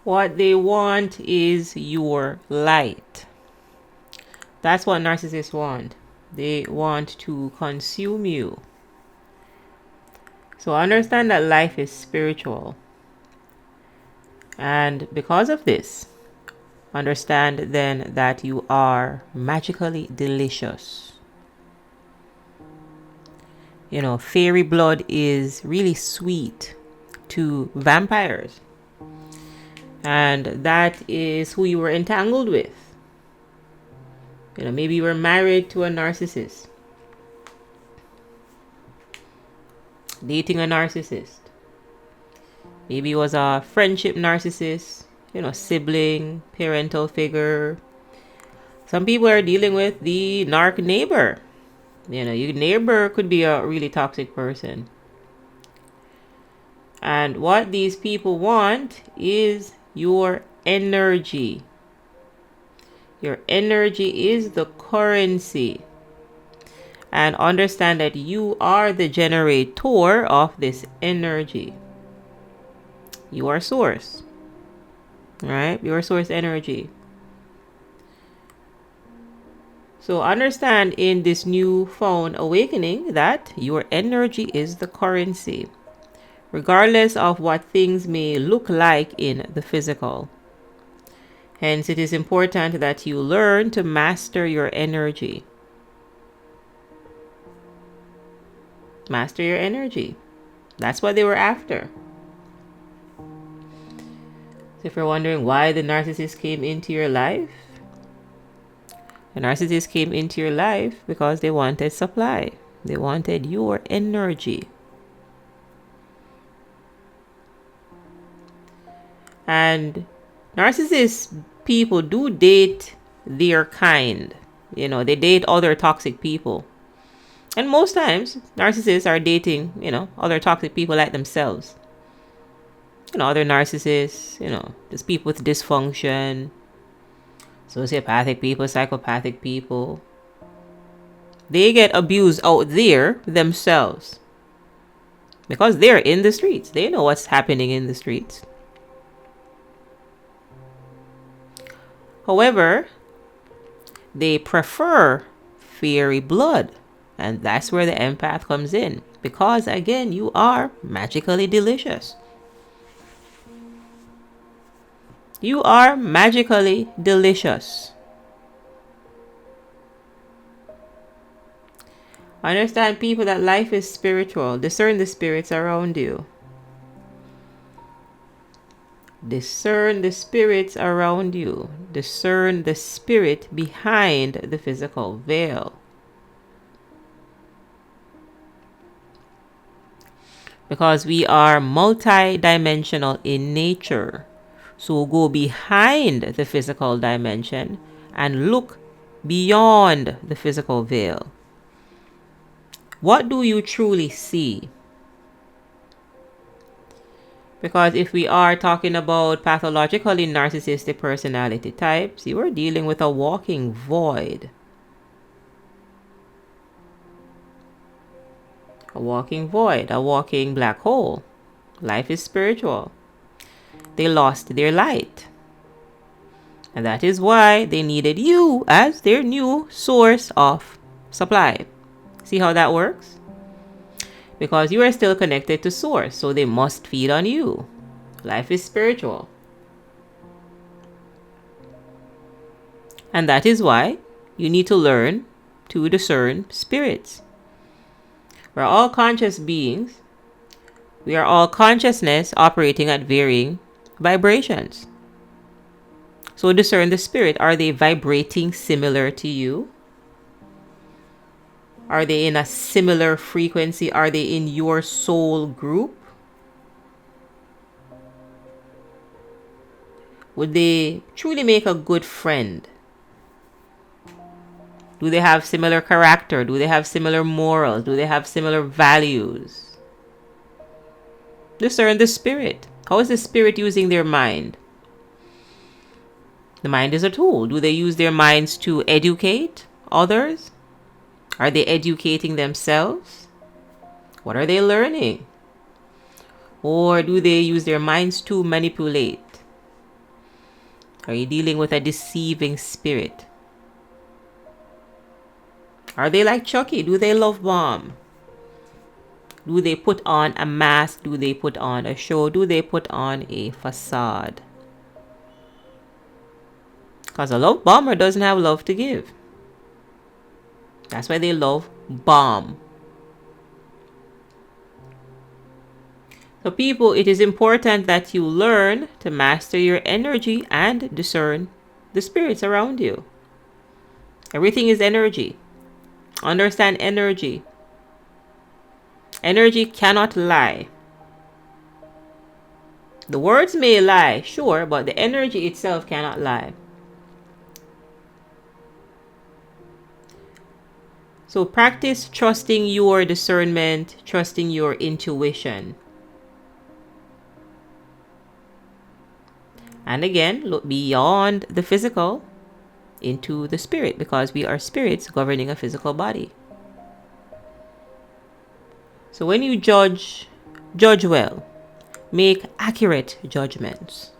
What they want is your light. That's what narcissists want. They want to consume you. So understand that life is spiritual. And because of this, understand then that you are magically delicious. You know, fairy blood is really sweet to vampires. And that is who you were entangled with. You know, maybe you were married to a narcissist, dating a narcissist. Maybe it was a friendship narcissist, you know, sibling, parental figure. Some people are dealing with the narc neighbor. You know, your neighbor could be a really toxic person. And what these people want is your energy. Your energy is the currency. And understand that you are the generator of this energy. You are source. Right? Your source energy. So understand in this newfound awakening that your energy is the currency, regardless of what things may look like in the physical. Hence, it is important that you learn to master your energy. Master your energy. That's what they were after. So if you're wondering why the narcissist came into your life, the narcissist came into your life because they wanted supply. They wanted your energy. And narcissist people do date their kind. You know, they date other toxic people. And most times, narcissists are dating, you know, other toxic people like themselves. You know, other narcissists, you know, just people with dysfunction, sociopathic people, psychopathic people. They get abused out there themselves. Because they're in the streets. They know what's happening in the streets. However, they prefer fairy blood. And that's where the empath comes in. Because, again, you are magically delicious. You are magically delicious. Understand, people, that life is spiritual. Discern the spirits around you. Discern the spirits around you. Discern the spirit behind the physical veil. Because we are multi-dimensional in nature. So go behind the physical dimension and look beyond the physical veil. What do you truly see? Because if we are talking about pathologically narcissistic personality types, you are dealing with a walking void. A walking void, a walking black hole. Life is spiritual. They lost their light. And that is why they needed you as their new source of supply. See how that works? Because you are still connected to source, so they must feed on you. Life is spiritual. And that is why you need to learn to discern spirits. We're all conscious beings. We are all consciousness operating at varying vibrations. So discern the spirit. Are they vibrating similar to you? Are they in a similar frequency? Are they in your soul group? Would they truly make a good friend? Do they have similar character? Do they have similar morals? Do they have similar values? Discern the spirit. How is the spirit using their mind? The mind is a tool. Do they use their minds to educate others? Are they educating themselves? What are they learning? Or do they use their minds to manipulate? Are you dealing with a deceiving spirit? Are they like Chucky? Do they love bomb? Do they put on a mask? Do they put on a show? Do they put on a facade? Because a love bomber doesn't have love to give. That's why they love bomb. So people, it is important that you learn to master your energy and discern the spirits around you. Everything is energy. Understand energy. Energy cannot lie. The words may lie, sure, but the energy itself cannot lie. So practice trusting your discernment, trusting your intuition. And again, look beyond the physical into the spirit, because we are spirits governing a physical body. So when you judge well. Make accurate judgments.